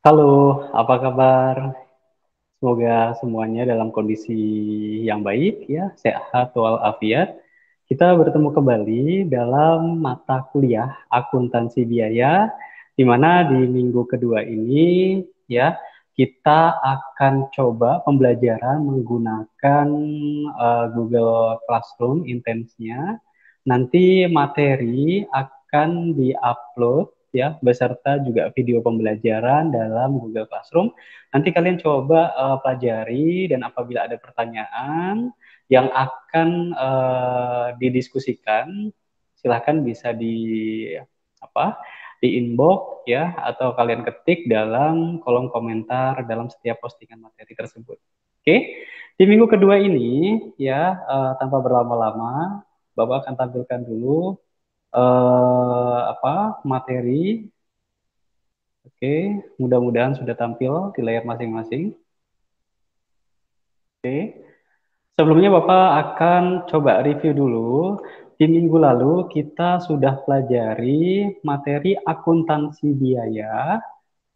Halo, apa kabar? Semoga semuanya dalam kondisi yang baik ya, sehat walafiat. Kita bertemu kembali dalam mata kuliah akuntansi biaya, di mana di minggu kedua ini ya kita akan coba pembelajaran menggunakan Google Classroom intensnya. Nanti materi akan diupload ya beserta juga video pembelajaran dalam Google Classroom. Nanti kalian coba pelajari dan apabila ada pertanyaan yang akan didiskusikan, silahkan bisa apa di inbox ya atau kalian ketik dalam kolom komentar dalam setiap postingan materi tersebut. Oke, di minggu kedua ini ya tanpa berlama-lama, Bapak akan tampilkan dulu materi. Oke, mudah-mudahan sudah tampil di layar masing-masing. Oke. Sebelumnya Bapak akan coba review dulu. Di minggu lalu kita sudah pelajari materi akuntansi biaya.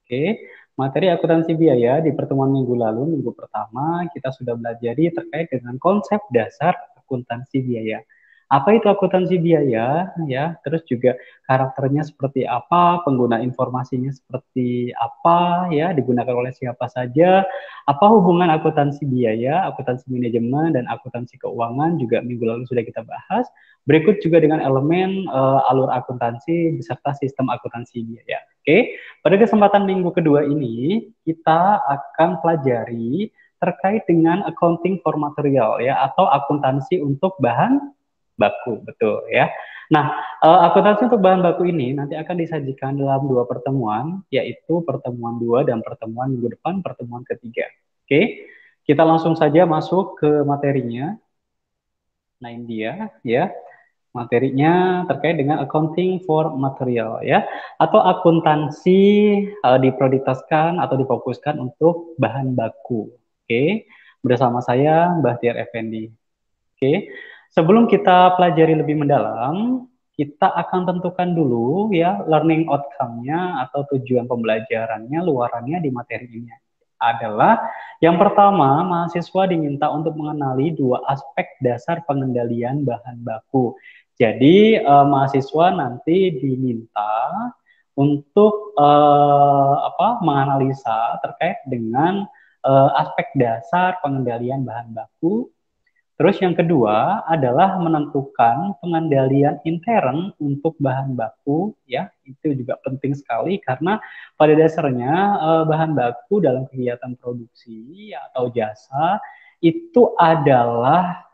Oke, materi akuntansi biaya di pertemuan minggu lalu, minggu pertama, kita sudah belajar terkait dengan konsep dasar akuntansi biaya. Apa itu akuntansi biaya? Ya, terus juga karakternya seperti apa, pengguna informasinya seperti apa, ya, digunakan oleh siapa saja, apa hubungan akuntansi biaya, akuntansi manajemen, dan akuntansi keuangan juga minggu lalu sudah kita bahas. Berikut juga dengan elemen alur akuntansi beserta sistem akuntansi biaya. Oke, pada kesempatan minggu kedua ini kita akan pelajari terkait dengan accounting for material ya atau akuntansi untuk bahan baku, betul ya. Nah, akuntansi untuk bahan baku ini nanti akan disajikan dalam dua pertemuan, yaitu pertemuan 2 dan pertemuan minggu depan, pertemuan ketiga. Oke, kita langsung saja masuk ke materinya. Nah, ini dia ya. Materinya terkait dengan accounting for material ya atau akuntansi diprioritaskan atau difokuskan untuk bahan baku. Oke, bersama saya Mbah Tiar Effendi. Oke, sebelum kita pelajari lebih mendalam, kita akan tentukan dulu ya learning outcome-nya atau tujuan pembelajarannya, luarannya di materi ini adalah yang pertama, mahasiswa diminta untuk mengenali dua aspek dasar pengendalian bahan baku. Jadi, mahasiswa nanti diminta untuk menganalisa terkait dengan aspek dasar pengendalian bahan baku. Terus yang kedua adalah menentukan pengendalian intern untuk bahan baku, ya itu juga penting sekali karena pada dasarnya bahan baku dalam kegiatan produksi ya, atau jasa itu adalah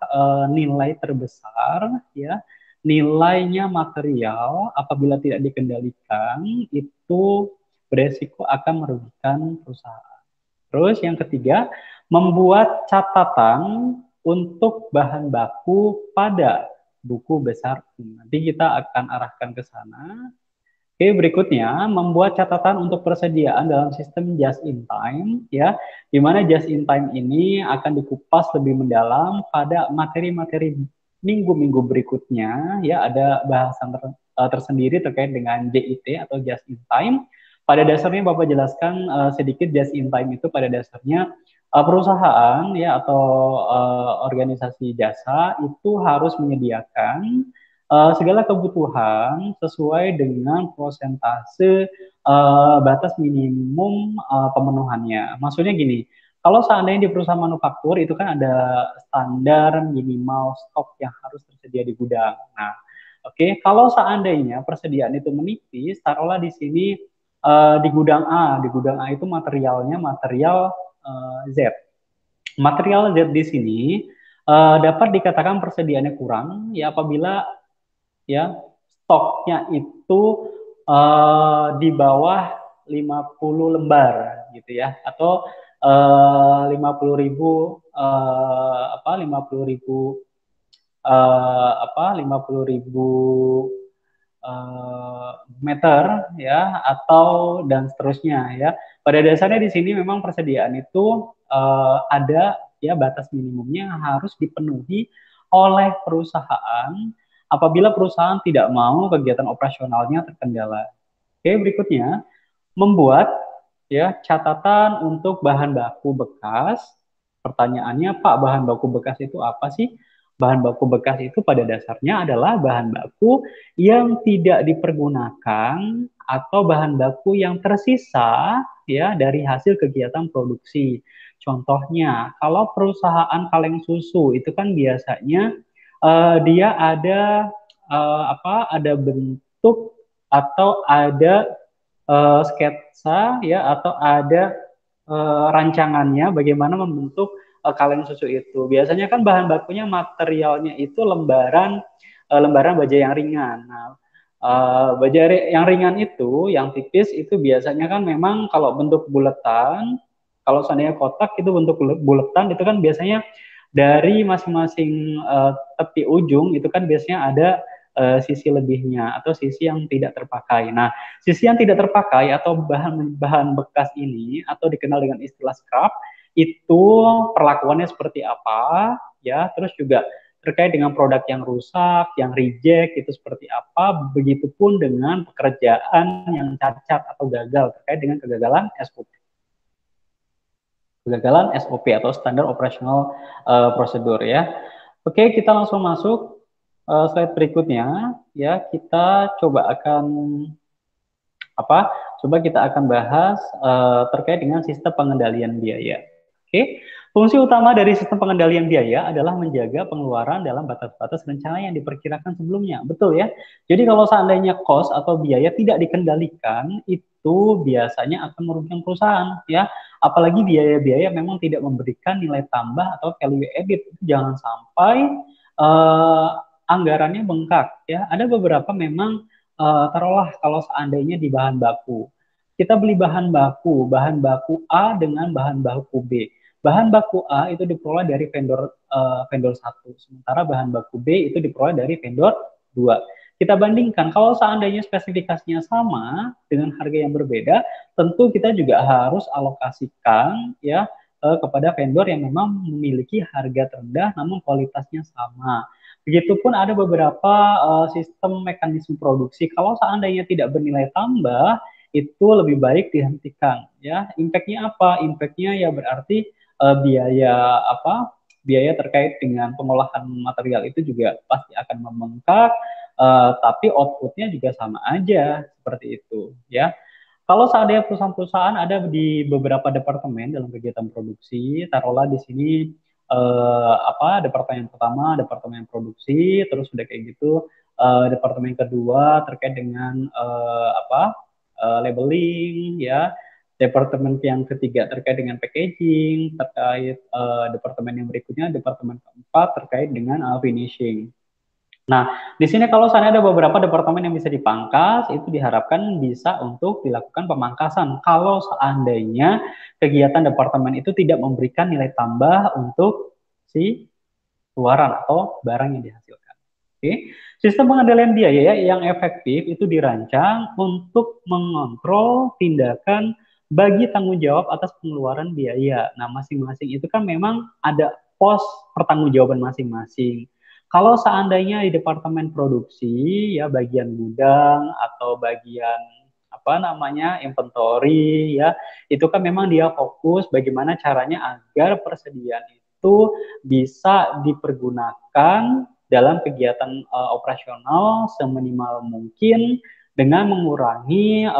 nilai terbesar, ya nilainya material apabila tidak dikendalikan itu beresiko akan merugikan perusahaan. Terus yang ketiga, membuat catatan untuk bahan baku pada buku besar. Nanti kita akan arahkan ke sana. Oke, berikutnya membuat catatan untuk persediaan dalam sistem just in time ya, di mana just in time ini akan dikupas lebih mendalam pada materi-materi minggu-minggu berikutnya ya, ada bahasan tersendiri terkait dengan JIT atau just in time. Pada dasarnya Bapak jelaskan sedikit just in time itu pada dasarnya perusahaan ya atau organisasi jasa itu harus menyediakan segala kebutuhan sesuai dengan prosentase batas minimum pemenuhannya. Maksudnya gini, kalau seandainya di perusahaan manufaktur itu kan ada standar minimal stok yang harus tersedia di gudang. Nah, oke, kalau seandainya persediaan itu menipis, taruhlah di sini di gudang A, di gudang A itu materialnya material Z. Material Z di sini dapat dikatakan persediaannya kurang ya apabila ya stoknya itu di bawah 50 lembar gitu ya atau 50.000 50.000 50.000 meter ya atau dan seterusnya ya. Pada dasarnya di sini memang persediaan itu ada ya batas minimumnya yang harus dipenuhi oleh perusahaan apabila perusahaan tidak mau kegiatan operasionalnya terkendala. Oke, berikutnya membuat ya, catatan untuk bahan baku bekas. Pertanyaannya, Pak, bahan baku bekas itu apa sih? Bahan baku bekas itu pada dasarnya adalah bahan baku yang tidak dipergunakan atau bahan baku yang tersisa ya dari hasil kegiatan produksi. Contohnya, kalau perusahaan kaleng susu itu kan biasanya dia ada ada bentuk atau ada sketsa ya atau ada rancangannya bagaimana membentuk kaleng susu itu. Biasanya kan bahan bakunya materialnya itu lembaran baja yang ringan. Nah, baja yang ringan itu, yang tipis itu biasanya kan memang kalau bentuk bulatan, kalau seandainya kotak itu bentuk bulatan itu kan biasanya dari masing-masing tepi ujung itu kan biasanya ada sisi lebihnya atau sisi yang tidak terpakai. Nah, sisi yang tidak terpakai atau bahan bekas ini atau dikenal dengan istilah scrap itu perlakuannya seperti apa ya, terus juga terkait dengan produk yang rusak, yang reject itu seperti apa, begitupun dengan pekerjaan yang cacat atau gagal terkait dengan kegagalan SOP. Kegagalan SOP atau standar operational prosedur ya. Oke, kita langsung masuk slide berikutnya ya. Kita coba akan apa? Coba kita akan bahas terkait dengan sistem pengendalian biaya. Oke, fungsi utama dari sistem pengendalian biaya adalah menjaga pengeluaran dalam batas-batas rencana yang diperkirakan sebelumnya. Betul ya? Jadi kalau seandainya cost atau biaya tidak dikendalikan, itu biasanya akan merugikan perusahaan ya. Apalagi biaya-biaya memang tidak memberikan nilai tambah atau value added. Jangan sampai anggarannya bengkak ya. Ada beberapa memang taruhlah kalau seandainya di bahan baku. Kita beli bahan baku A dengan bahan baku B. Bahan baku A itu diperoleh dari vendor satu, sementara bahan baku B itu diperoleh dari vendor 2. Kita bandingkan, kalau seandainya spesifikasinya sama dengan harga yang berbeda, tentu kita juga harus alokasikan ya kepada vendor yang memang memiliki harga terendah namun kualitasnya sama. Begitupun ada beberapa sistem mekanisme produksi. Kalau seandainya tidak bernilai tambah, itu lebih baik dihentikan. Ya, impactnya apa? Impactnya ya berarti biaya apa? Biaya terkait dengan pengolahan material itu juga pasti akan membengkak. Tapi outputnya juga sama aja seperti itu. Ya, kalau seandainya perusahaan-perusahaan ada di beberapa departemen dalam kegiatan produksi, taruhlah di sini departemen pertama, departemen produksi, terus udah kayak gitu departemen kedua terkait dengan labeling ya, departemen yang ketiga terkait dengan packaging, terkait departemen yang berikutnya, departemen keempat terkait dengan finishing. Nah, di sini kalau seandainya ada beberapa departemen yang bisa dipangkas, itu diharapkan bisa untuk dilakukan pemangkasan. Kalau seandainya kegiatan departemen itu tidak memberikan nilai tambah untuk si keluaran atau barang yang dihasilkan. Oke. Sistem pengendalian biaya yang efektif itu dirancang untuk mengontrol tindakan bagi tanggung jawab atas pengeluaran biaya. Nah, masing-masing itu kan memang ada pos pertanggungjawaban masing-masing. Kalau seandainya di departemen produksi, ya bagian gudang atau bagian inventory, ya itu kan memang dia fokus bagaimana caranya agar persediaan itu bisa dipergunakan dalam kegiatan operasional seminimal mungkin dengan mengurangi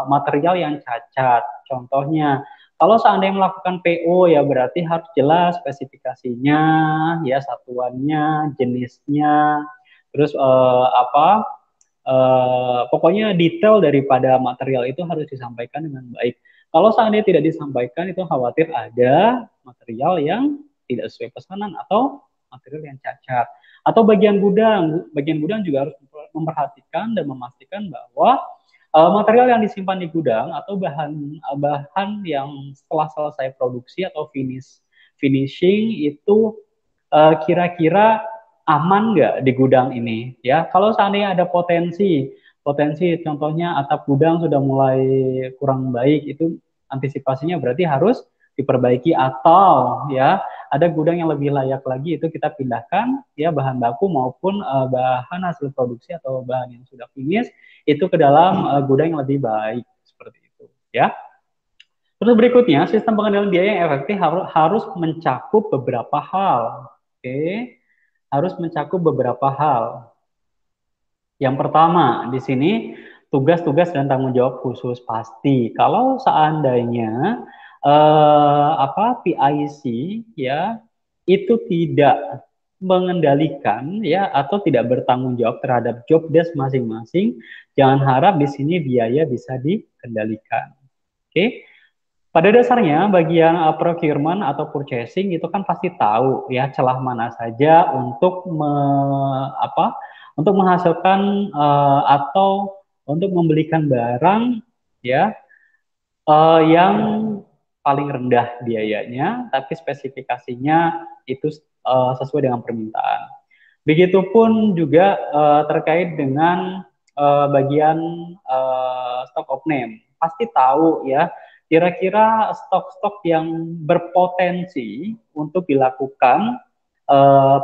material yang cacat. Contohnya, kalau seandainya melakukan PO ya berarti harus jelas spesifikasinya, ya satuannya, jenisnya, terus pokoknya detail daripada material itu harus disampaikan dengan baik. Kalau seandainya tidak disampaikan itu khawatir ada material yang tidak sesuai pesanan atau material yang cacat. Atau bagian gudang juga harus memperhatikan dan memastikan bahwa material yang disimpan di gudang atau bahan yang setelah selesai produksi atau finishing itu kira-kira aman nggak di gudang ini ya. Kalau seandainya ada potensi contohnya atap gudang sudah mulai kurang baik, itu antisipasinya berarti harus diperbaiki, atau ya ada gudang yang lebih layak lagi itu kita pindahkan ya bahan baku maupun bahan hasil produksi atau bahan yang sudah finish itu ke dalam gudang yang lebih baik seperti itu ya. Terus berikutnya, sistem pengendalian biaya yang efektif harus mencakup beberapa hal. Oke, harus mencakup beberapa hal. Yang pertama, di sini tugas-tugas dan tanggung jawab khusus pasti. Kalau seandainya PIC ya itu tidak mengendalikan ya atau tidak bertanggung jawab terhadap job desk masing-masing, jangan harap di sini biaya bisa dikendalikan. Oke. Pada dasarnya bagian procurement atau purchasing itu kan pasti tahu ya celah mana saja untuk untuk menghasilkan atau untuk membelikan barang ya yang paling rendah biayanya tapi spesifikasinya itu sesuai dengan permintaan. Begitupun juga terkait dengan bagian stock of name. Pasti tahu ya, kira-kira stok-stok yang berpotensi untuk dilakukan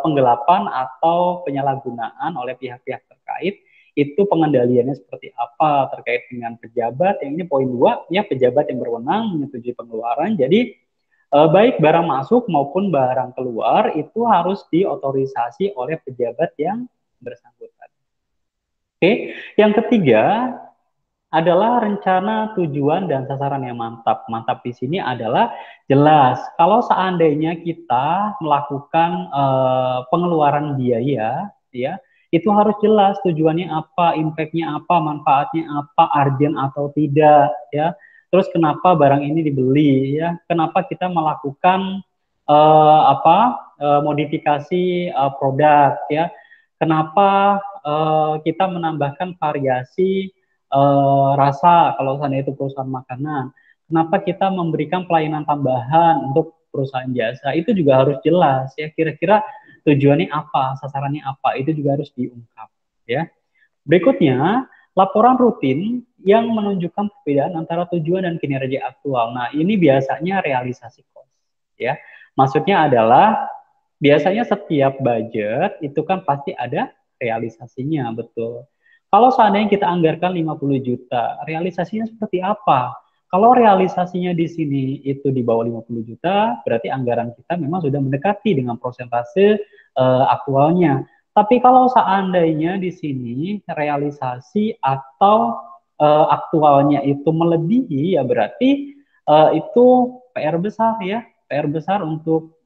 penggelapan atau penyalahgunaan oleh pihak-pihak terkait, itu pengendaliannya seperti apa terkait dengan pejabat. Yang ini poin 2, ya pejabat yang berwenang menyetujui pengeluaran. Jadi baik barang masuk maupun barang keluar itu harus diotorisasi oleh pejabat yang bersangkutan. Oke, yang ketiga adalah rencana tujuan dan sasaran yang mantap. Mantap di sini adalah jelas. Kalau seandainya kita melakukan pengeluaran biaya, ya itu harus jelas tujuannya apa, impactnya apa, manfaatnya apa, urgent atau tidak, ya. Terus kenapa barang ini dibeli, ya? Kenapa kita melakukan modifikasi produk, ya? Kenapa kita menambahkan variasi rasa kalau seandainya itu perusahaan makanan. Kenapa kita memberikan pelayanan tambahan untuk perusahaan jasa? Itu juga harus jelas ya. Kira-kira tujuannya apa, sasarannya apa, itu juga harus diungkap ya. Berikutnya, laporan rutin yang menunjukkan perbedaan antara tujuan dan kinerja aktual. Nah, ini biasanya realisasi cost ya. Maksudnya adalah biasanya setiap budget itu kan pasti ada realisasinya, betul. Kalau seandainya kita anggarkan 50 juta, realisasinya seperti apa? Kalau realisasinya di sini itu di bawah 50 juta, berarti anggaran kita memang sudah mendekati dengan persentase aktualnya. Tapi kalau seandainya di sini realisasi atau aktualnya itu melebihi, ya berarti itu PR besar ya, PR besar untuk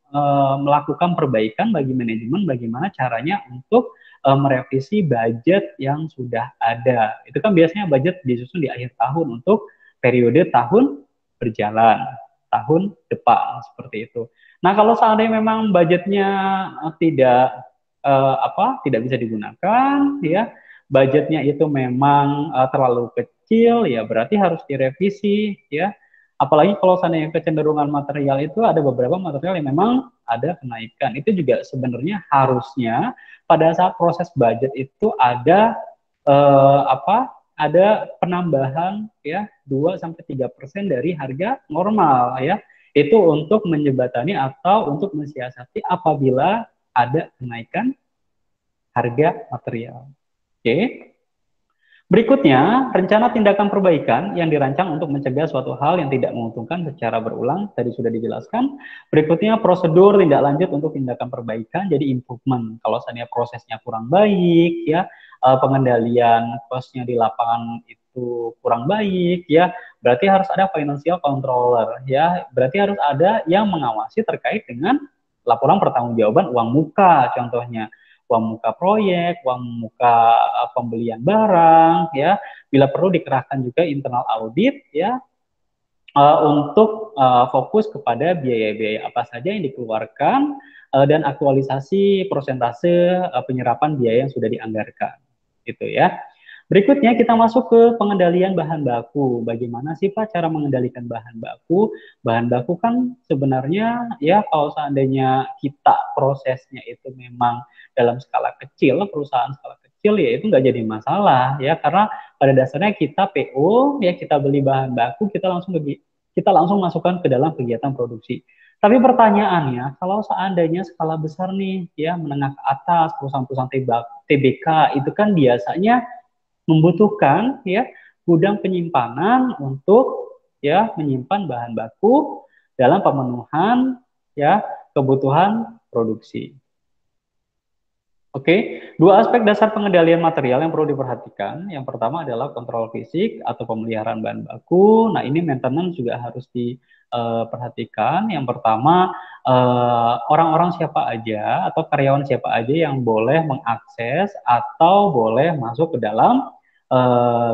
melakukan perbaikan bagi manajemen bagaimana caranya untuk merevisi budget yang sudah ada. Itu kan biasanya budget disusun di akhir tahun untuk periode tahun berjalan, tahun depan seperti itu. Nah, kalau seandainya memang budgetnya tidak bisa digunakan, ya budgetnya itu memang terlalu kecil, ya berarti harus direvisi, ya. Apalagi kalau seandainya kecenderungan material itu ada beberapa material yang memang ada kenaikan. Itu juga sebenarnya harusnya pada saat proses budget itu ada eh, apa? Ada penambahan ya 2-3% dari harga normal ya. Itu untuk menjembatani atau untuk mensiasati apabila ada kenaikan harga material. Oke. Berikutnya, rencana tindakan perbaikan yang dirancang untuk mencegah suatu hal yang tidak menguntungkan secara berulang, tadi sudah dijelaskan. Berikutnya, prosedur tindak lanjut untuk tindakan perbaikan, jadi improvement. Kalau seandainya prosesnya kurang baik, ya pengendalian kosnya di lapangan itu kurang baik, ya berarti harus ada financial controller, ya berarti harus ada yang mengawasi terkait dengan laporan pertanggungjawaban uang muka, contohnya uang muka proyek, uang muka pembelian barang, ya. Bila perlu dikerahkan juga internal audit, ya, untuk fokus kepada biaya-biaya apa saja yang dikeluarkan dan aktualisasi persentase penyerapan biaya yang sudah dianggarkan, gitu ya. Berikutnya kita masuk ke pengendalian bahan baku. Bagaimana sih Pak cara mengendalikan bahan baku? Bahan baku kan sebenarnya ya kalau seandainya kita prosesnya itu memang dalam skala kecil, perusahaan skala kecil ya itu nggak jadi masalah ya karena pada dasarnya kita PO ya kita beli bahan baku kita langsung masukkan ke dalam kegiatan produksi. Tapi pertanyaannya, kalau seandainya skala besar nih, ya menengah ke atas, perusahaan-perusahaan TBK itu kan biasanya membutuhkan ya gudang penyimpanan untuk ya menyimpan bahan baku dalam pemenuhan ya kebutuhan produksi. Oke, dua aspek dasar pengendalian material yang perlu diperhatikan. Yang pertama adalah kontrol fisik atau pemeliharaan bahan baku. Nah, ini maintenance juga harus diperhatikan. Yang pertama, orang-orang siapa aja atau karyawan siapa aja yang boleh mengakses atau boleh masuk ke dalam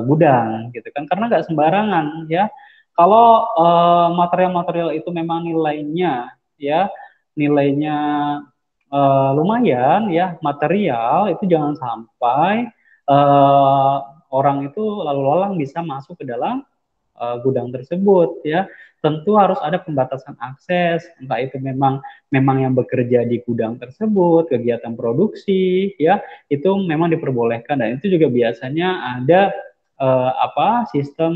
gudang, gitu kan? Karena nggak sembarangan, ya. Kalau material-material itu memang nilainya lumayan ya material itu jangan sampai uh, orang itu lalu lalang bisa masuk ke dalam gudang tersebut ya. Tentu harus ada pembatasan akses, entah itu memang yang bekerja di gudang tersebut, kegiatan produksi ya, itu memang diperbolehkan dan itu juga biasanya ada sistem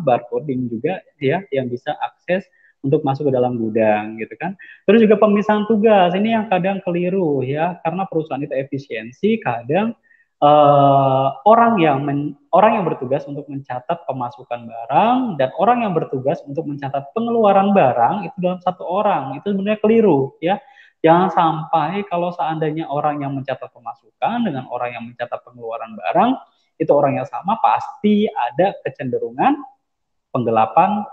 barcoding juga ya yang bisa akses untuk masuk ke dalam gudang gitu kan. Terus juga pemisahan tugas ini yang kadang keliru ya karena perusahaan itu efisiensi kadang orang yang bertugas untuk mencatat pemasukan barang dan orang yang bertugas untuk mencatat pengeluaran barang itu dalam satu orang itu sebenarnya keliru ya. Jangan sampai kalau seandainya orang yang mencatat pemasukan dengan orang yang mencatat pengeluaran barang itu orang yang sama pasti ada kecenderungan penggelapan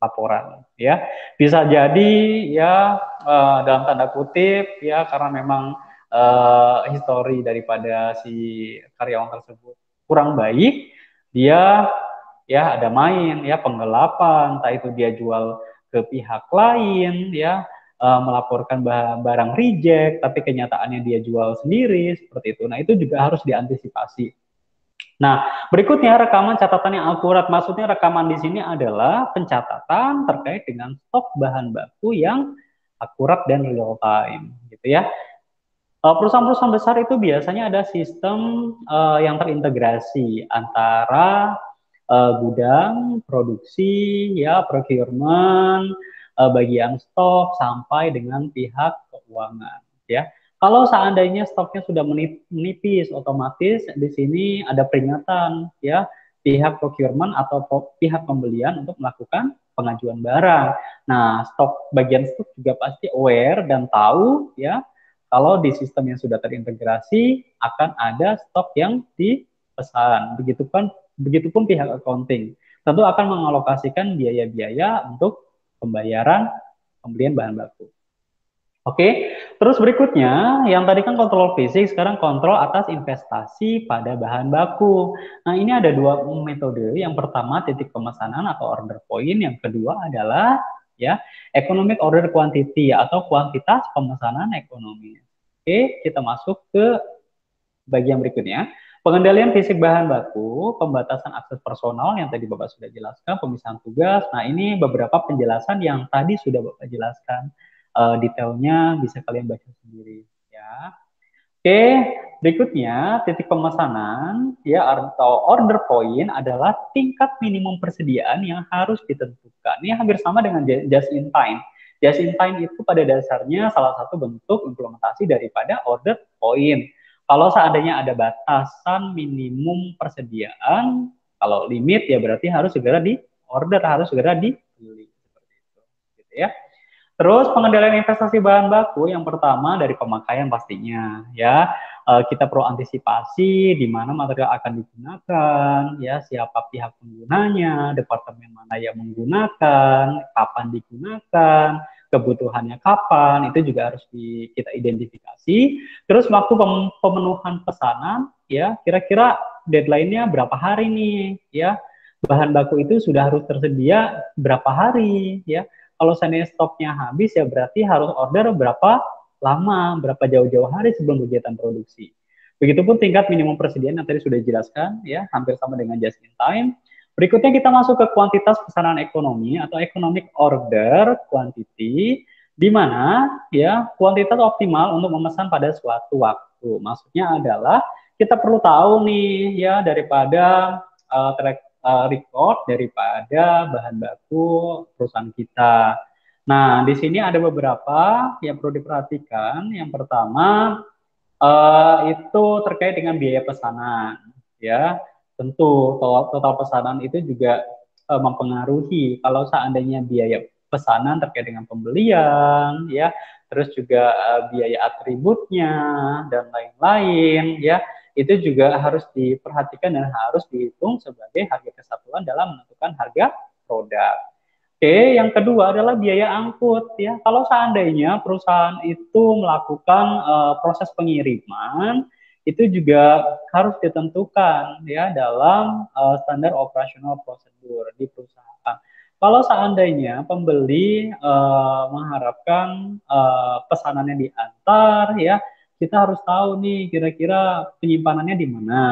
laporan ya. Bisa jadi ya dalam tanda kutip ya karena memang histori daripada si karyawan tersebut kurang baik, dia ya ada main ya penggelapan, entah itu dia jual ke pihak lain ya melaporkan barang reject tapi kenyataannya dia jual sendiri seperti itu. Nah, itu juga harus diantisipasi. Nah, berikutnya rekaman catatan yang akurat. Maksudnya rekaman di sini adalah pencatatan terkait dengan stok bahan baku yang akurat dan real time, gitu ya. Perusahaan-perusahaan besar itu biasanya ada sistem yang terintegrasi antara gudang, produksi, ya procurement, bagian stok sampai dengan pihak keuangan, ya. Kalau seandainya stoknya sudah menipis, otomatis di sini ada peringatan, ya, pihak procurement atau pihak pembelian untuk melakukan pengajuan barang. Nah, bagian stok juga pasti aware dan tahu, ya, kalau di sistem yang sudah terintegrasi akan ada stok yang dipesan. Begitupun pihak accounting tentu akan mengalokasikan biaya-biaya untuk pembayaran pembelian bahan baku. Oke, terus berikutnya yang tadi kan kontrol fisik, sekarang kontrol atas investasi pada bahan baku. Nah, ini ada dua metode. Yang pertama titik pemesanan atau order point, yang kedua adalah ya economic order quantity atau kuantitas pemesanan ekonomi. Oke, kita masuk ke bagian berikutnya. Pengendalian fisik bahan baku, pembatasan akses personal yang tadi Bapak sudah jelaskan, pemisahan tugas. Nah, ini beberapa penjelasan yang tadi sudah Bapak jelaskan. Detailnya bisa kalian baca sendiri ya. Oke, berikutnya titik pemesanan ya atau order point adalah tingkat minimum persediaan yang harus ditentukan. Ini hampir sama dengan just in time. Just in time itu pada dasarnya salah satu bentuk implementasi daripada order point. Kalau seandainya ada batasan minimum persediaan, kalau limit ya berarti harus segera di order, harus segera dibeli seperti itu, gitu ya. Terus pengendalian investasi bahan baku yang pertama dari pemakaian pastinya ya. Kita perlu antisipasi di mana material akan digunakan, ya siapa pihak penggunanya, departemen mana yang menggunakan, kapan digunakan, kebutuhannya kapan, itu juga harus kita identifikasi. Terus waktu pemenuhan pesanan, ya kira-kira deadline-nya berapa hari nih, ya bahan baku itu sudah harus tersedia berapa hari, ya kalau seandainya stoknya habis ya berarti harus order berapa lama, berapa jauh-jauh hari sebelum kegiatan produksi. Begitupun tingkat minimum persediaan yang tadi sudah dijelaskan, ya hampir sama dengan just in time. Berikutnya kita masuk ke kuantitas pesanan ekonomi atau economic order quantity, di mana ya kuantitas optimal untuk memesan pada suatu waktu. Maksudnya adalah kita perlu tahu nih ya daripada record daripada bahan baku perusahaan kita. Nah, di sini ada beberapa yang perlu diperhatikan. Yang pertama itu terkait dengan biaya pesanan, ya. Tentu total pesanan itu juga mempengaruhi. Kalau seandainya biaya pesanan terkait dengan pembelian, ya, terus juga biaya atributnya dan lain-lain, ya, itu juga harus diperhatikan dan harus dihitung sebagai harga kesatuan dalam menentukan harga produk. Oke, yang kedua adalah biaya angkut ya. Kalau seandainya perusahaan itu melakukan proses pengiriman, itu juga harus ditentukan ya dalam standar operasional prosedur di perusahaan. Kalau seandainya pembeli mengharapkan pesanannya diantar ya, kita harus tahu nih kira-kira penyimpanannya di mana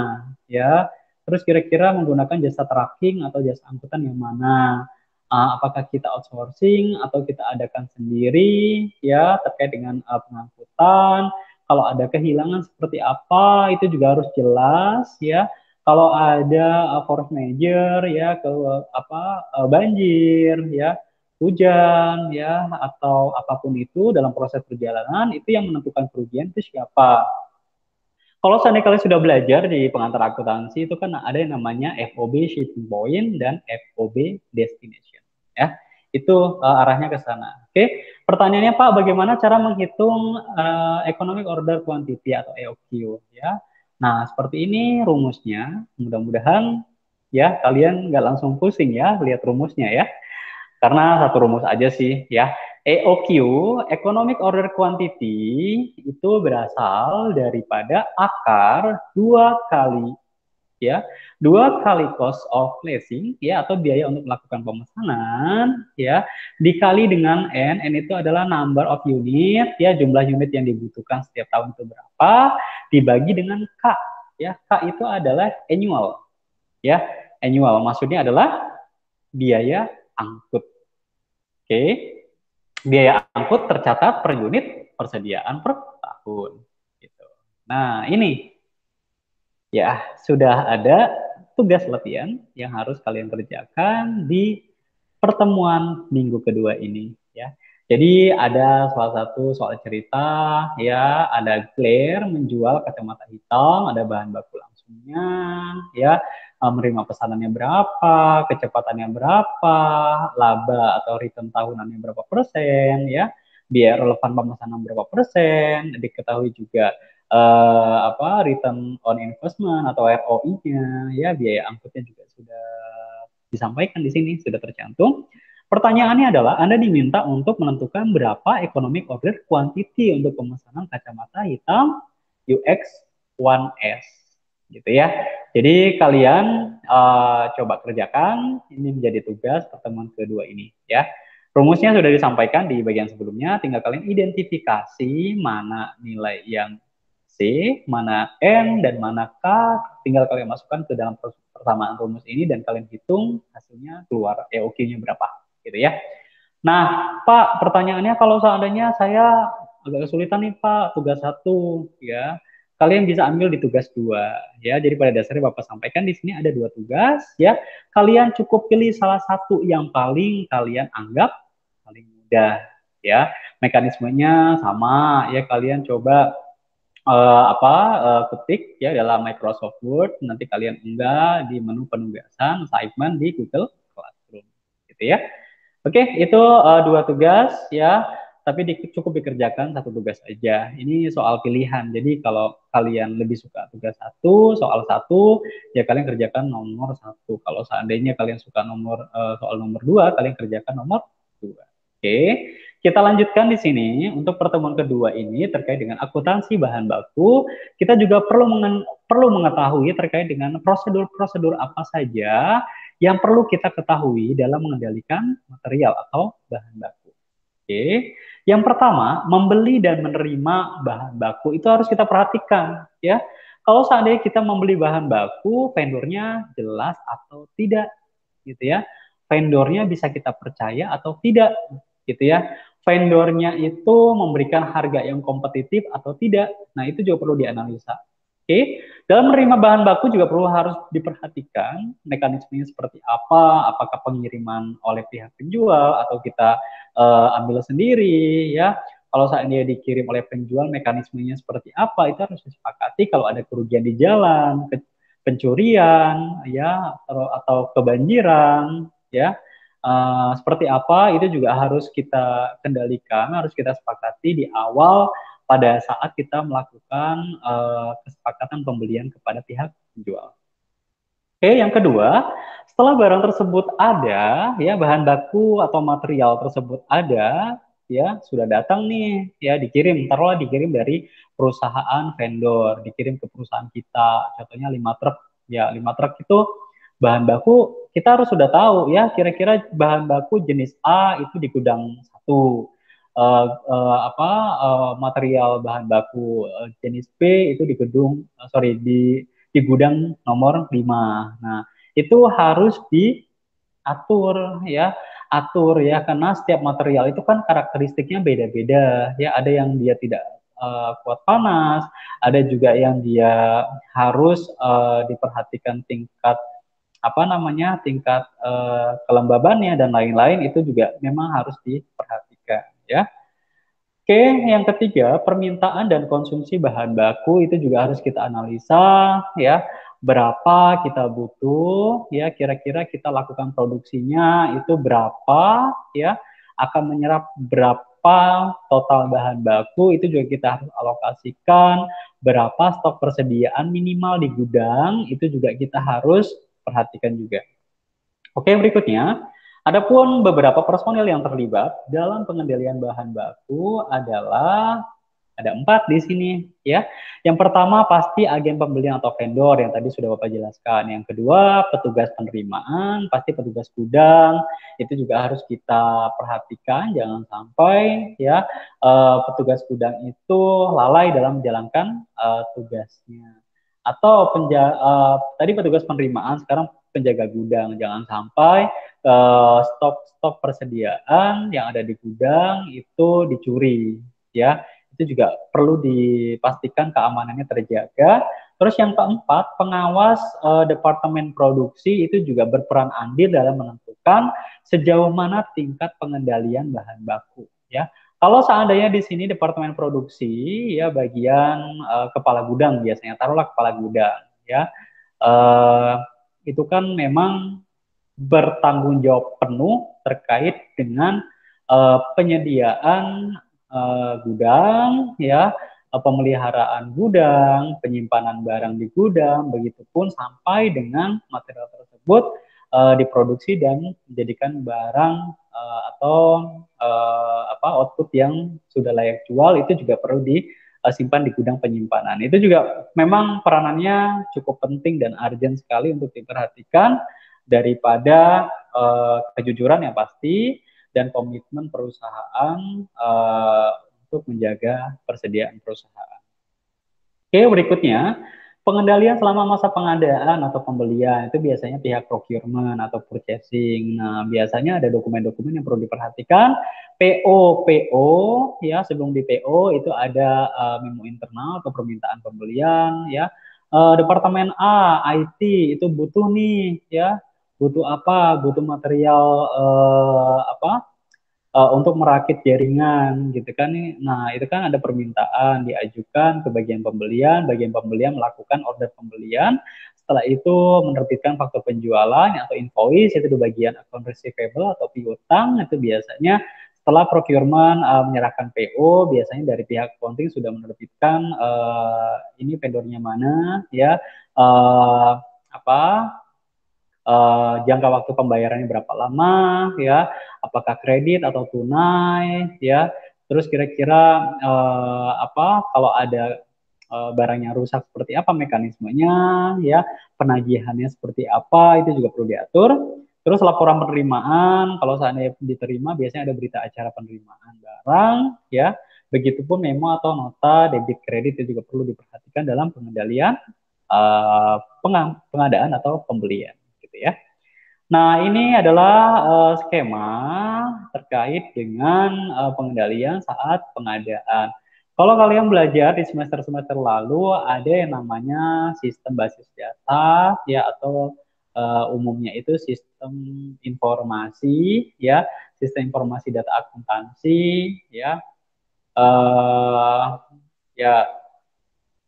ya. Terus kira-kira menggunakan jasa tracking atau jasa angkutan yang mana, apakah kita outsourcing atau kita adakan sendiri ya terkait dengan pengangkutan. Kalau ada kehilangan seperti apa itu juga harus jelas ya. Kalau ada force major ya ke banjir ya, hujan ya atau apapun itu dalam proses perjalanan itu yang menentukan kerugian itu siapa. Kalau seandainya kalian sudah belajar di pengantar akuntansi itu kan ada yang namanya FOB shipping point dan FOB destination ya. Itu arahnya ke sana. Oke. Pertanyaannya Pak, bagaimana cara menghitung economic order quantity atau EOQ ya? Nah, seperti ini rumusnya. Mudah-mudahan ya kalian nggak langsung pusing ya lihat rumusnya ya. Karena satu rumus aja sih ya. EOQ, Economic Order Quantity, itu berasal daripada akar 2 kali ya, 2 kali cost of placing ya atau biaya untuk melakukan pemesanan ya dikali dengan N itu adalah number of unit ya, jumlah unit yang dibutuhkan setiap tahun itu berapa, dibagi dengan K ya. K itu adalah annual ya. Annual maksudnya adalah biaya angkut. Oke. Biaya angkut tercatat per unit persediaan per tahun. Gitu. Nah, ini ya sudah ada tugas latihan yang harus kalian kerjakan di pertemuan minggu kedua ini ya. Jadi ada salah satu soal cerita ya, ada Claire menjual kacamata hitam, ada bahan baku langsungnya ya, menerima pesanannya berapa, kecepatannya berapa, laba atau return tahunannya berapa persen ya, biaya relevan pemesanan berapa persen, diketahui juga return on investment atau ROI-nya ya, biaya angkutnya juga sudah disampaikan di sini, sudah tercantum. Pertanyaannya adalah Anda diminta untuk menentukan berapa economic order quantity untuk pemesanan kacamata hitam UX1S gitu ya. Jadi kalian coba kerjakan, ini menjadi tugas pertemuan kedua ini ya. Rumusnya sudah disampaikan di bagian sebelumnya, tinggal kalian identifikasi mana nilai yang C, mana N, dan mana K, tinggal kalian masukkan ke dalam persamaan rumus ini dan kalian hitung hasilnya keluar EOQ-nya berapa, gitu ya. Nah, Pak, pertanyaannya kalau seandainya saya agak kesulitan nih Pak, tugas 1, ya, kalian bisa ambil di tugas 2, ya. Jadi pada dasarnya Bapak sampaikan di sini ada 2 tugas, ya. Kalian cukup pilih salah satu yang paling kalian anggap paling mudah, ya. Mekanismenya sama, ya. Kalian coba ketik ya dalam Microsoft Word, nanti kalian unggah di menu penugasan assignment di Google Classroom gitu ya. Oke, itu 2 tugas ya, tapi cukup dikerjakan 1 tugas aja. Ini soal pilihan, jadi kalau kalian lebih suka tugas 1, soal 1, ya kalian kerjakan nomor 1. Kalau seandainya kalian suka soal nomor 2, kalian kerjakan nomor 2. Oke, kita lanjutkan di sini untuk pertemuan kedua ini terkait dengan akuntansi bahan baku. Kita juga perlu mengetahui terkait dengan prosedur-prosedur apa saja yang perlu kita ketahui dalam mengendalikan material atau bahan baku. Oke, yang pertama membeli dan menerima bahan baku itu harus kita perhatikan ya. Kalau seandainya kita membeli bahan baku, vendornya jelas atau tidak, gitu ya. Vendornya bisa kita percaya atau tidak, gitu ya. Vendornya itu memberikan harga yang kompetitif atau tidak. Nah, itu juga perlu dianalisa. Oke, dalam menerima bahan baku juga perlu harus diperhatikan mekanismenya seperti apa, apakah pengiriman oleh pihak penjual atau kita ambil sendiri ya. Kalau seandainya dikirim oleh penjual, mekanismenya seperti apa itu harus disepakati. Kalau ada kerugian di jalan, pencurian ya atau kebanjiran ya. Seperti apa itu juga harus kita kendalikan, harus kita sepakati di awal pada saat kita melakukan kesepakatan pembelian kepada pihak penjual. Oke, yang kedua, setelah barang tersebut ada, ya bahan baku atau material tersebut ada, ya sudah datang nih, ya dikirim, taruhlah dikirim dari perusahaan vendor, dikirim ke perusahaan kita, contohnya 5 truk, ya 5 truk itu bahan baku kita harus sudah tahu ya kira-kira bahan baku jenis A itu di gudang satu, material bahan baku jenis B itu di gedung, di gudang nomor 5. Nah, itu harus diatur ya, atur ya karena setiap material itu kan karakteristiknya beda-beda ya, ada yang dia tidak kuat panas, ada juga yang dia harus diperhatikan tingkat tingkat kelembabannya dan lain-lain itu juga memang harus diperhatikan ya. Oke, yang ketiga, permintaan dan konsumsi bahan baku itu juga harus kita analisa ya. Berapa kita butuh ya, kira-kira kita lakukan produksinya itu berapa ya, akan menyerap berapa total bahan baku itu juga kita harus alokasikan, berapa stok persediaan minimal di gudang itu juga kita harus perhatikan juga. Oke, berikutnya, adapun beberapa personil yang terlibat dalam pengendalian bahan baku adalah ada 4 di sini ya. Yang pertama pasti agen pembelian atau vendor yang tadi sudah Bapak jelaskan. Yang kedua petugas penerimaan, pasti petugas gudang itu juga harus kita perhatikan jangan sampai ya petugas gudang itu lalai dalam menjalankan tugasnya. Atau tadi petugas penerimaan, sekarang penjaga gudang, jangan sampai stok-stok persediaan yang ada di gudang itu dicuri ya, itu juga perlu dipastikan keamanannya terjaga. Terus yang keempat, pengawas departemen produksi itu juga berperan andil dalam menentukan sejauh mana tingkat pengendalian bahan baku ya. Kalau seandainya di sini departemen produksi ya bagian kepala gudang, biasanya taruhlah kepala gudang ya, uh, itu kan memang bertanggung jawab penuh terkait dengan penyediaan gudang ya, pemeliharaan gudang, penyimpanan barang di gudang, begitupun sampai dengan material tersebut diproduksi dan menjadikan barang atau output yang sudah layak jual itu juga perlu disimpan di gudang penyimpanan. Itu juga memang peranannya cukup penting dan urgent sekali untuk diperhatikan daripada kejujuran yang pasti dan komitmen perusahaan untuk menjaga persediaan perusahaan. Oke, berikutnya pengendalian selama masa pengadaan atau pembelian itu biasanya pihak procurement atau purchasing. Nah, biasanya ada dokumen-dokumen yang perlu diperhatikan. PO ya, sebelum di PO itu ada memo internal atau permintaan pembelian ya. Departemen A IT itu butuh nih ya, butuh apa? Butuh material untuk merakit jaringan gitu kan. Nah, itu kan ada permintaan diajukan ke bagian pembelian melakukan order pembelian. Setelah itu menerbitkan faktur penjualan atau invoice itu di bagian account receivable atau piutang itu biasanya setelah procurement menyerahkan PO, biasanya dari pihak accounting sudah menerbitkan ini vendornya mana ya, apa jangka waktu pembayarannya berapa lama ya, apakah kredit atau tunai ya, terus kira-kira kalau ada barangnya rusak seperti apa mekanismenya ya, penagihannya seperti apa itu juga perlu diatur. Terus laporan penerimaan, kalau seandainya diterima biasanya ada berita acara penerimaan barang ya, begitupun memo atau nota debit kredit itu juga perlu diperhatikan dalam pengendalian pengadaan atau pembelian gitu ya. Nah, ini adalah skema terkait dengan pengendalian saat pengadaan. Kalau kalian belajar di semester-semester lalu, ada yang namanya sistem basis data, ya, atau umumnya itu sistem informasi, ya, sistem informasi data akuntansi, ya, ya,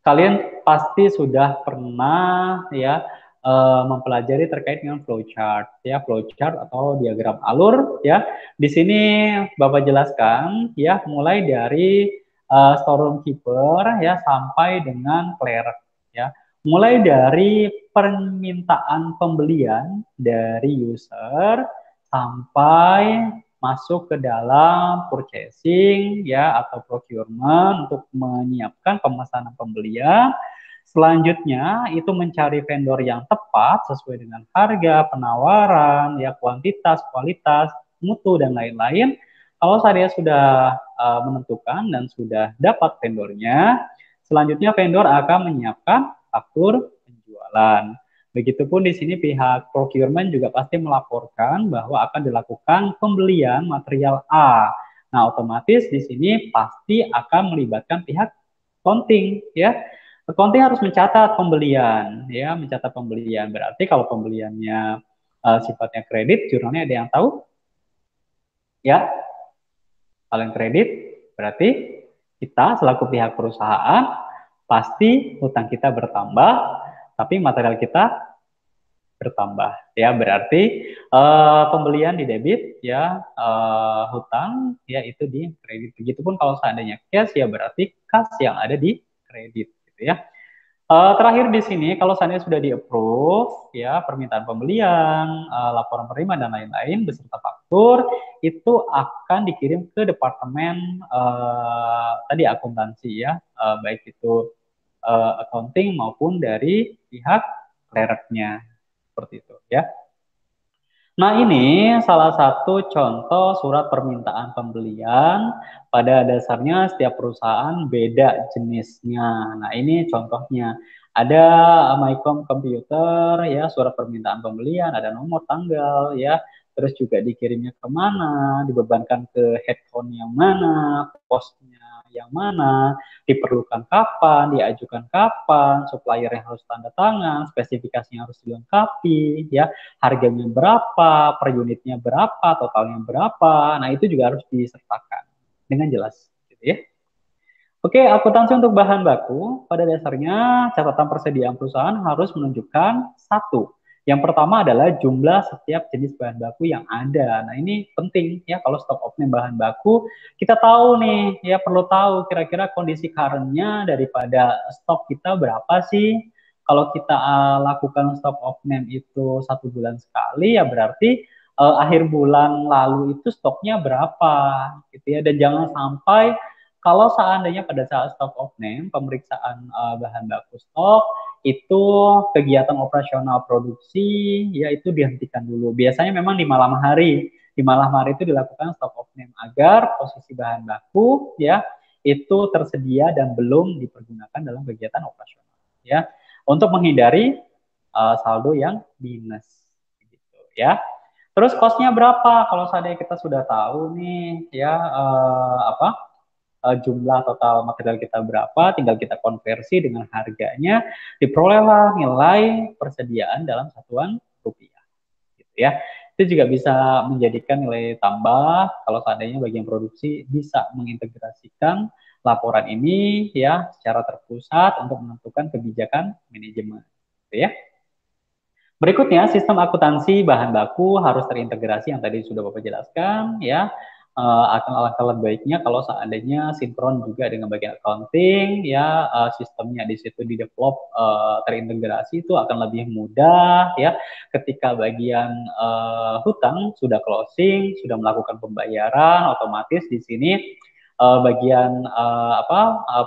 kalian pasti sudah pernah, ya, mempelajari terkait dengan flowchart ya, flowchart atau diagram alur ya. Di sini Bapak jelaskan ya, mulai dari storeroom keeper ya sampai dengan clerk ya. Mulai dari permintaan pembelian dari user sampai masuk ke dalam purchasing ya atau procurement untuk menyiapkan pemesanan pembelian. Selanjutnya itu mencari vendor yang tepat sesuai dengan harga, penawaran, ya kuantitas, kualitas, mutu dan lain-lain. Kalau saya sudah menentukan dan sudah dapat vendornya, selanjutnya vendor akan menyiapkan faktur penjualan. Begitupun di sini pihak procurement juga pasti melaporkan bahwa akan dilakukan pembelian material A. Nah, otomatis di sini pasti akan melibatkan pihak accounting ya. Accounting harus mencatat pembelian, ya, mencatat pembelian. Berarti kalau pembeliannya sifatnya kredit, jurnalnya ada yang tahu? Ya, kalau yang kredit, berarti kita selaku pihak perusahaan pasti hutang kita bertambah, tapi material kita bertambah. Ya, berarti pembelian di debit, ya, hutang, ya itu di kredit. Begitupun kalau seandainya cash, ya berarti kas yang ada di kredit, gitu ya. Terakhir di sini, kalau seandainya sudah di-approve, ya permintaan pembelian, laporan penerimaan dan lain-lain beserta faktur, itu akan dikirim ke departemen tadi akuntansi ya, baik itu accounting maupun dari pihak clerknya seperti itu ya. Nah, ini salah satu contoh surat permintaan pembelian. Pada dasarnya setiap perusahaan beda jenisnya. Nah, ini contohnya. Ada Mycom Computer, ya, surat permintaan pembelian, ada nomor tanggal, ya, terus juga dikirimnya kemana, dibebankan ke headcount yang mana, posnya yang mana, diperlukan kapan, diajukan kapan, supplier yang harus tanda tangan, spesifikasinya harus dilengkapi, ya, harganya berapa, per unitnya berapa, totalnya berapa. Nah, itu juga harus disertakan dengan jelas, gitu ya. Oke, akuntansi untuk bahan baku, pada dasarnya catatan persediaan perusahaan harus menunjukkan satu. Yang pertama adalah jumlah setiap jenis bahan baku yang ada. Nah, ini penting ya, kalau stok opening bahan baku, kita tahu nih, ya perlu tahu kira-kira kondisi current-nya daripada stok kita berapa sih. Kalau kita lakukan stok opening itu 1 bulan sekali, ya berarti akhir bulan lalu itu stoknya berapa, gitu ya. Dan jangan sampai kalau seandainya pada saat stock of name, pemeriksaan bahan baku stok, itu kegiatan operasional produksi, ya itu dihentikan dulu. Biasanya memang di malam hari. Di malam hari itu dilakukan stock of name agar posisi bahan baku, ya, itu tersedia dan belum dipergunakan dalam kegiatan operasional. Ya, untuk menghindari saldo yang minus. Gitu, ya. Terus cost-nya berapa? Kalau seandainya kita sudah tahu nih, ya, jumlah total material kita berapa, tinggal kita konversi dengan harganya, diperolehlah nilai persediaan dalam satuan rupiah, gitu ya. Itu juga bisa menjadikan nilai tambah kalau seandainya bagian produksi bisa mengintegrasikan laporan ini ya secara terpusat untuk menentukan kebijakan manajemen, gitu ya. Berikutnya, sistem akuntansi bahan baku harus terintegrasi yang tadi sudah Bapak jelaskan ya. Akan alangkah lebih baiknya kalau seandainya sinkron juga dengan bagian accounting ya, sistemnya di situ di develop terintegrasi itu akan lebih mudah ya. Ketika bagian hutang sudah closing, sudah melakukan pembayaran, otomatis di sini bagian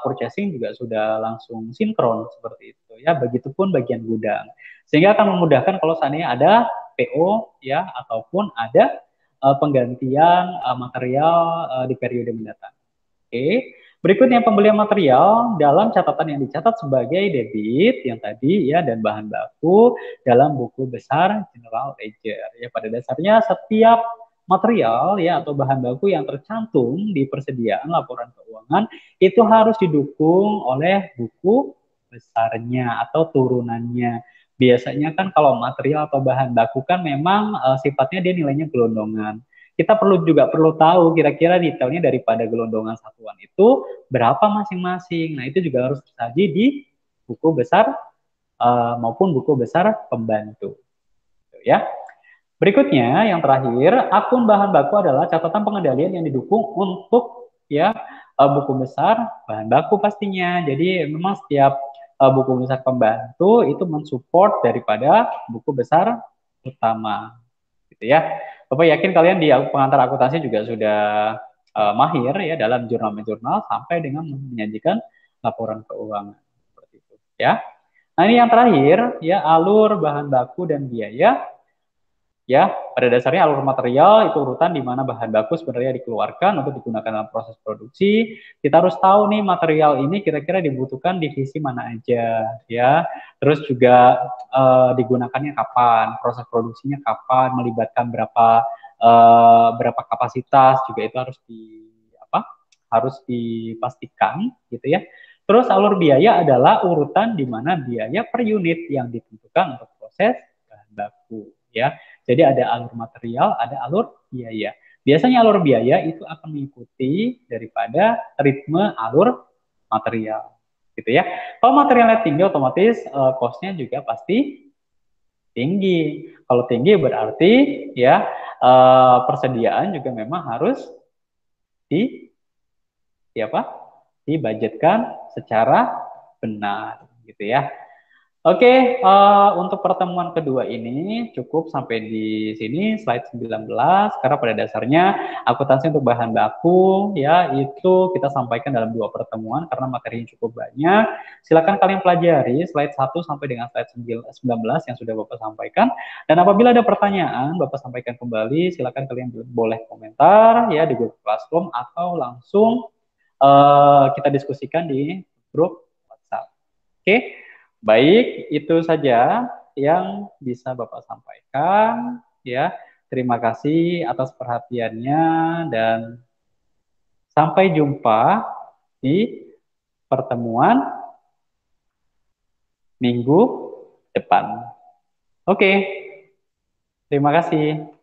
purchasing juga sudah langsung sinkron seperti itu ya. Begitupun bagian gudang. Sehingga akan memudahkan kalau seandainya ada PO ya ataupun ada penggantian material di periode mendatang. Oke. Berikutnya pembelian material dalam catatan yang dicatat sebagai debit yang tadi ya dan bahan baku dalam buku besar General Ledger. Ya pada dasarnya setiap material ya atau bahan baku yang tercantum di persediaan laporan keuangan itu harus didukung oleh buku besarnya atau turunannya. Biasanya kan kalau material atau bahan baku kan memang sifatnya dia nilainya gelondongan. Kita perlu tahu kira-kira detailnya daripada gelondongan satuan itu berapa masing-masing. Nah, itu juga harus tersaji di buku besar maupun buku besar pembantu. Ya. Berikutnya yang terakhir, akun bahan baku adalah catatan pengendalian yang didukung untuk ya buku besar bahan baku pastinya. Jadi memang setiap buku besar pembantu itu mensupport daripada buku besar utama, gitu ya. Bapak yakin kalian di pengantar akuntansi juga sudah mahir ya dalam jurnal-jurnal sampai dengan menyajikan laporan keuangan seperti itu ya. Nah, ini yang terakhir ya, alur bahan baku dan biaya. Ya, pada dasarnya alur material itu urutan di mana bahan baku sebenarnya dikeluarkan untuk digunakan dalam proses produksi. Kita harus tahu nih material ini kira-kira dibutuhkan divisi mana aja, ya. Terus juga digunakannya kapan, proses produksinya kapan, melibatkan berapa kapasitas juga itu harus harus dipastikan, gitu ya. Terus alur biaya adalah urutan di mana biaya per unit yang ditentukan untuk proses bahan baku, ya. Jadi ada alur material, ada alur biaya. Biasanya alur biaya itu akan mengikuti daripada ritme alur material, gitu ya. Kalau materialnya tinggi, otomatis cost-nya juga pasti tinggi. Kalau tinggi berarti ya persediaan juga memang harus di siapa? Dibudgetkan secara benar, gitu ya. Oke, untuk pertemuan kedua ini cukup sampai di sini slide 19 karena pada dasarnya akuntansi untuk bahan baku ya itu kita sampaikan dalam dua pertemuan karena materinya cukup banyak. Silakan kalian pelajari slide 1 sampai dengan slide 19 yang sudah Bapak sampaikan, dan apabila ada pertanyaan Bapak sampaikan kembali, silakan kalian boleh komentar ya di Google Classroom atau langsung kita diskusikan di grup WhatsApp. Oke. Baik, itu saja yang bisa Bapak sampaikan ya. Terima kasih atas perhatiannya dan sampai jumpa di pertemuan minggu depan. Oke, terima kasih.